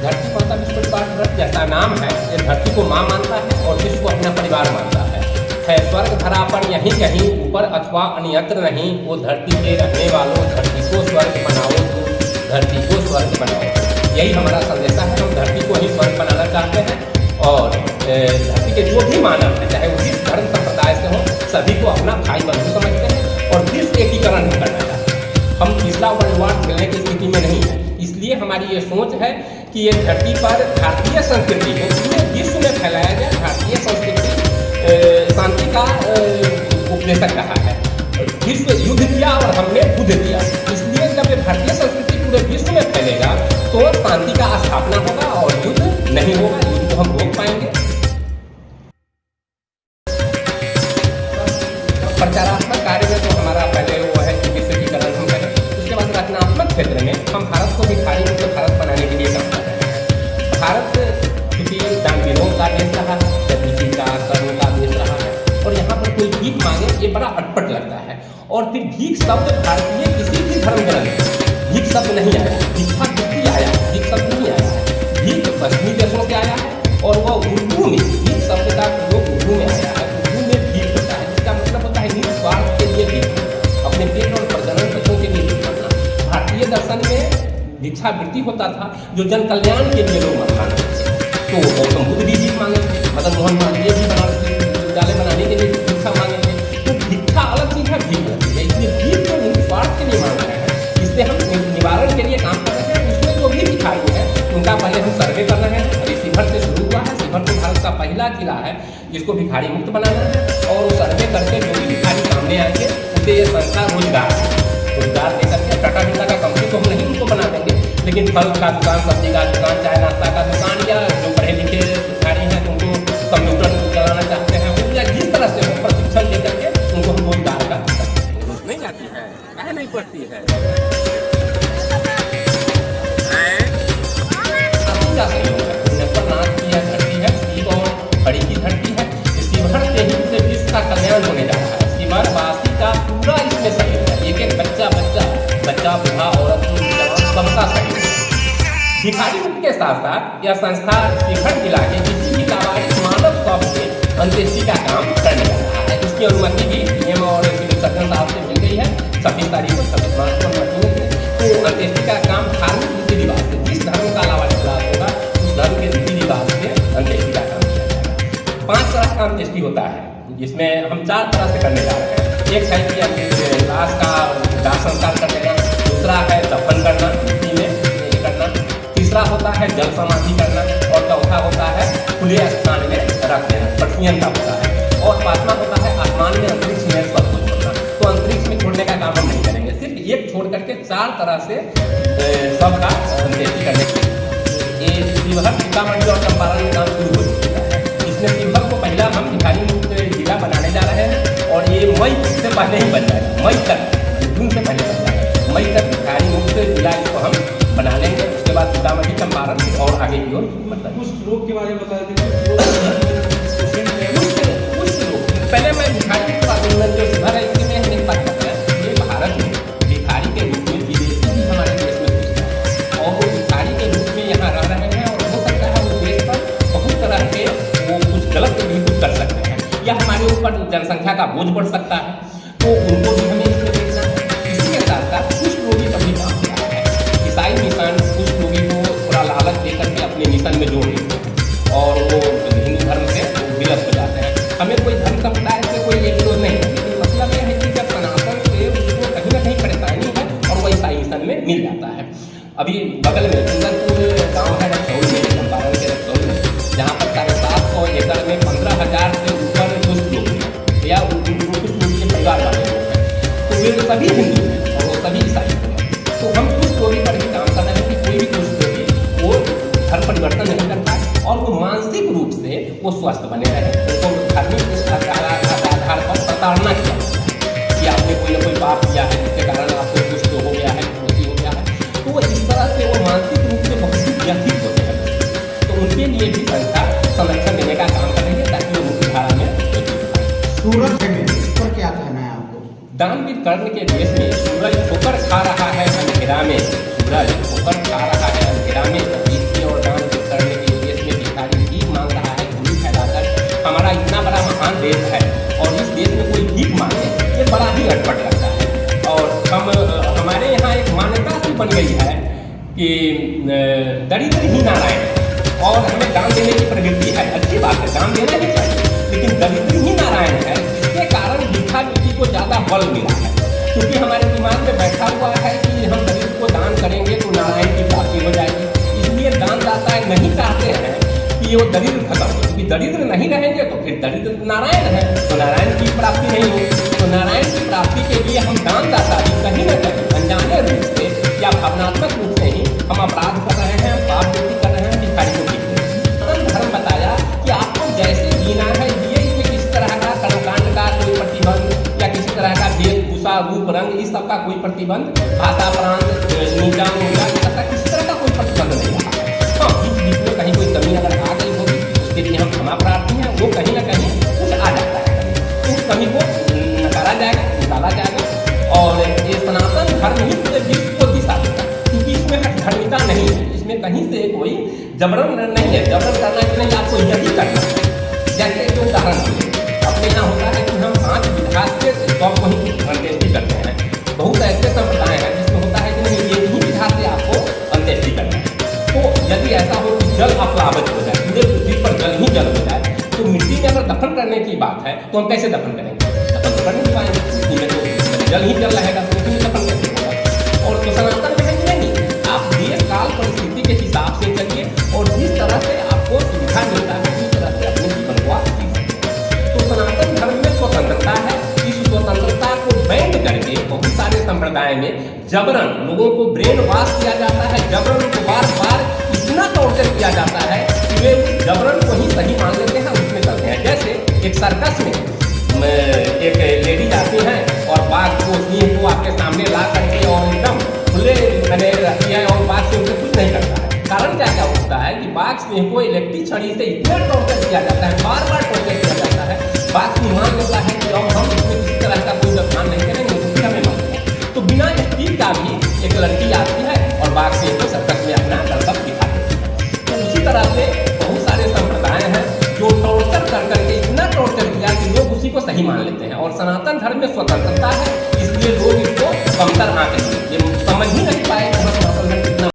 धरती माता विश्व परिवार व्रत जैसा नाम है, ये धरती को माँ मानता है और विश्व को अपना परिवार मानता है। स्वर्ग धरा पर यहीं कहीं ऊपर अथवा अन्यत्र नहीं, वो धरती के रहने वालों धरती को स्वर्ग बनाओ, धरती को स्वर्ग बनाओ। यही हमारा संदेश है। हम धरती को ही स्वर्ग बनाना चाहते हैं और धरती के जो भी मानव है, चाहे वो जिस धर्म संप्रदाय से हो, सभी को अपना भाई बंधु समझते हैं और विश्व एकीकरण भी करना चाहते हैं। हम तीसरा वर्ल्ड वार खेलने की स्थिति में नहीं है। इसलिए हमारी ये सोच है कि ये धरती पर भारतीय संस्कृति है, पूरे विश्व में फैलाया जाए। भारतीय संस्कृति शांति का उपदेशक रहा है। विश्व युद्ध किया और हमने बुद्ध दिया। इसलिए जब ये भारतीय संस्कृति पूरे विश्व में फैलेगा तो शांति का स्थापना होगा और युद्ध नहीं होगा। युद्ध को हम रोक पाएंगे। प्रचारात्मक कार्य में तो हमारा पहले वो है कि विश्व एकीकरण हम करें। उसके बाद रचनात्मक क्षेत्र में हम भारत को भिखारी मुक्त भारत बनाने के लिए काम कर रहे हैं। भारत क्योंकि दानवीरों का देश रहा है, गतिविधि का कर्म का देश रहा है और यहाँ पर कोई भीख मांगे ये बड़ा अटपट लगता है। और फिर भीख शब्द भारतीय किसी भी धर्म ग्रंथ भीख शब्द नहीं आया, भिक्षावृत्ति आया, भीख शब्द नहीं आया है। भीख पश्चिमी देशों से आया है और वह उर्दू में भीख शब्द का प्रयोग उर्दू में आया है। उर्दू में भीख होता है जिसका मतलब होता है निस्वार्थ के लिए भीख, अपने पेट और प्रजनन बच्चों के लिए भीख करना। भारतीय दर्शन में भिक्षावृत्ति होता था जो जन कल्याण के लिए लोग मरना। तो गौतम बुद्ध भी भीख मांगे थे, मदन मोहन मालवीय भी विद्यालय बनाने के लिए भिक्षा मांगे थे। तो भिक्षा अलग चीज़ है, भीख अलग चीज़ है। इसलिए भीख को निस्वार्थ के लिए मांग रहे हैं, इससे हम निवारण के लिए काम कर रहे हैं। इसमें जो भी भिखारी है उनका पहले हम सर्वे कर रहे हैं। अभी शिवहर से शुरू हुआ है। शिवहर तो भारत का पहला जिला है जिसको भिखारी मुक्त बनाना है और सर्वे करके जो भी भिखारी सामने आएंगे उसे ये संस्था रोजगार दे करके टाटा बिरला का कंपनी तो हम नहीं उनको बना देंगे, लेकिन फल का दुकान, सब्जी का दुकान, चाय नाश्ता का दुकान या जो पढ़े लिखे भिखारी हैं तो उनको कंप्यूटर चलाना चाहते हैं वो या जिस तरह से वो प्रशिक्षण दे करके उनको हम रोजगार का नहीं जाती है, काहे नहीं पड़ती है। नाथ की यह धरती है, शिव और हरि की धरती है। शिवहर से ही पूरे विश्व का कल्याण होने जा रहा है। शिवहर वासी का पूरा इसमें सहयोग है। एक एक बच्चा बूढ़ा औरत सबका सहयोग है। भिखारी मुक्त के साथ साथ यह संस्था शिवहर जिला के किसी भी लावारिस मानव शव से अंत्येष्टि का काम करने जा रहा है। इसकी अनुमति भी डीएम और सिविल सर्जन साहब से मिल गई है। 26 तारीख को 26 मार्च को अनुमति मिल गई। तो अंत्येष्टि का काम धार्मिक रीति रिवाज से, जिस धर्म का लावारिस लाभ होगा उस धर्म के रीति रिवाज से अंत्येष्टि का काम किया जाएगा। 5 तरह का अंत्येष्टि होता है जिसमें हम 4 तरह से करने जा रहे हैं। एक है कि लाश का दाह संस्कार कर देना, दूसरा है दफन करना, मिट्टी में करना, तीसरा होता है जल समाधि करना और चौथा होता है खुले स्थान में रख देना, प्रसियन का होता है और पांचवा होता है आसमान में अंतरिक्ष में सब कुछ छोड़ना। तो अंतरिक्ष में छोड़ने का काम हम नहीं करेंगे, सिर्फ एक छोड़ करके 4 तरह से सबका अंत्येष्टि करने के ये शिवहर, सीतामढ़ी और चंपारण में काम शुरू हो चुका है। इसमें शिवहर को पहला हम भिखारी मुक्त जिला बनाने जा रहे हैं और ये मई से पहले ही बन जाएगा। मई तक, जून से पहले बन जाएगा। मई तक भिखारी मुक्त जिला इसको हम बना लेंगे। उसके बाद सीतामढ़ी, चंपारण और आगे की ओर मतलब कुछ रोग के बारे में बता देंगे। पहले मैं भिखारी के बारे में जो शिवहर है इसके में नहीं बात करता है। ये भारत में भिखारी के रूप में विदेशी भी हमारे देश में घुसता है और वो भिखारी के रूप में यहाँ रह रहे हैं और हो सकता है वो देश पर बहुत तरह के वो कुछ गलत भी कुछ कर सकते हैं या हमारे ऊपर जनसंख्या का बोझ बढ़ सकता है। तो उनको भी हमें इसमें देखना है। इसी के साथ साथ कुछ रोगी का भी काम किया है। ईसाई मिशन कुछ रोगी को थोड़ा लालच देकर के अपने मिशन में जोड़ लेते हैं और वो हिंदू धर्म से विलुप्त हो जाते हैं। हमें कोई धर्म संप्रदाय से कोई एक विरोध नहीं है, लेकिन मतलब यह है कि जब सनातन से उसको कहीं ना कहीं परेशानी है और वो ईसाई मिशन में मिल जाता है। अभी बगल में सुंदरपुर गाँव है रक्सौल में, चंपारण के रक्सौल में, जहाँ पर 750 एकड़ में 15,000 से ऊपर कुछ लोग या कुछ लोग के परिवार वाले लोग हैं। तो वे सभी हिंदू हैं और वो सभी ईसाई हैं। तो हम कुछ लोगों पर भी काम कर रहे हैं कि कोई भी कुछ लोग वो धर्म परिवर्तन नहीं करता है और वो मानसिक रूप से वो स्वस्थ बने रहे। उनको धार्मिक आधार पर प्रताड़ना किया कि आपने कोई ना कोई पाप किया है जिसके कारण आपको कुछ हो गया है, हो गया है। तो वो इस तरह से वो मानसिक रूप से बहुत ही व्यथित होते हैं। तो उनके लिए भी संस्था संरक्षण देने का काम करेंगे ताकि वो मुख्य धारा में सूरज में पर क्या कहना है आपको? दानवीर कर्ण के देश में सूरज ठोकर खा रहा है अंधेरा में, सूरज ठोकर खा रहा है अंधेरा में, और दान गई है कि दरिद्र ही नारायण है और हमें दान देने की प्रवृत्ति है, अच्छी बात है, दान देना ही चाहिए, लेकिन दरिद्र ही नारायण है, जिसके कारण भिक्षावृत्ति को ज़्यादा बल मिला है। क्योंकि हमारे दिमाग में बैठा हुआ है कि हम दरिद्र को दान करेंगे तो नारायण की प्राप्ति हो जाएगी, इसलिए दानदाता नहीं चाहते हैं कि वो दरिद्र खत्म हो, क्योंकि दरिद्र नहीं रहेंगे तो फिर दरिद्र नारायण है, तो नारायण की प्राप्ति नहीं होगी। तो नारायण की प्राप्ति के लिए हम दानदाता भी कहीं न कहीं अनजाने रूप से या भावनात्मक रूप से ही हम अपराध कर रहे हैं, पाप वृत्ति कर रहे हैं, भिखारी को ठीक धर्म बताया कि आपको जैसे जीना है जिए, इसमें किसी तरह का कर्मकांड का कोई प्रतिबंध या किसी तरह का वेशभूषा रूप रंग इस सब का कोई प्रतिबंध, भाषा प्रांत नीचा ऊंचा किसी तरह का कोई प्रतिबंध नहीं रहा। हाँ, बीच बीच में कहीं कोई कमी अगर आ गई होगी उसके लिए हम क्षमा प्रार्थी हैं, वो कहीं ना कहीं कुछ आ जाता है, उस कमी को नकारा जाएगा, निकाला जाएगा और ये सनातन धर्म ही पूरे विश्व को दिशा देता है, क्योंकि इसमें हठधर्मिता नहीं है, इसमें कहीं से कोई जबरन नहीं है, जबरन करना कि नहीं आपको यही करना है। जैसे जो उदाहरण अपने यहाँ होता है कि हम 5 विधा से सब वही अंत्येष्टि करते हैं, बहुत ऐसे संप्रदाय हैं जिसमें होता है कि नहीं ये ही विधा से आपको अंत्येष्टि करना है। तो यदि ऐसा हो कि जल अप्लावित हो जाए, पूरे पृथ्वी पर जल ही जल हो जाए, तो मिट्टी में अगर दफन करने की बात है तो हम कैसे दफन करेंगे? दफन तो कर नहीं पाएंगे, मिट्टी में तो जल ही जल रहेगा, तो मिट्टी में दफन कैसे होगा? और तो सनातन में नहीं, आप देश काल परिस्थिति के हिसाब से चलिए और जिस तरह से आपको सुविधा मिलता है उस तरह से अपने जीवन को आप जी सकते हैं। तो सनातन धर्म में स्वतंत्रता है, इस स्वतंत्रता को बैंड करके बहुत सारे संप्रदाय में जबरन लोगों को ब्रेन वॉश किया जाता है, जबरन उनको बार बार इतना टॉर्चर किया जाता है कि वे जबरन को ही सही मान लेते हैं, उसमें चलते हैं। जैसे एक सर्कस में एक लेडी आती है और बाघ को सिंह को आपके सामने ला करके और एकदम खुले मैंने रखी है और बाघ से उसे कुछ नहीं करता है। कारण क्या क्या होता है कि बाघ सिंह को इलेक्ट्रिक छड़ी से इतना टॉर्चर किया जाता है, बार बार टॉर्चर किया जाता है, बाघ सिंह मान लेता है कि अब हम इसमें किसी तरह का कोई नुकसान नहीं करेंगे, तो फिर हमें मारेंगे। तो बिना स्टील का भी एक लड़की आती है और बाघ सिंह को सर्कस में अपना कर्तव्य दिखा देती है। तो उसी तरह से बहुत सारे संप्रदाय हैं जो टॉर्चर कर करके इतना टॉर्चर किया कि लोग उसी को सही मान लेते हैं। और सनातन धर्म में स्वतंत्रता है, इसलिए लोग इसको कमतर आंकते हैं।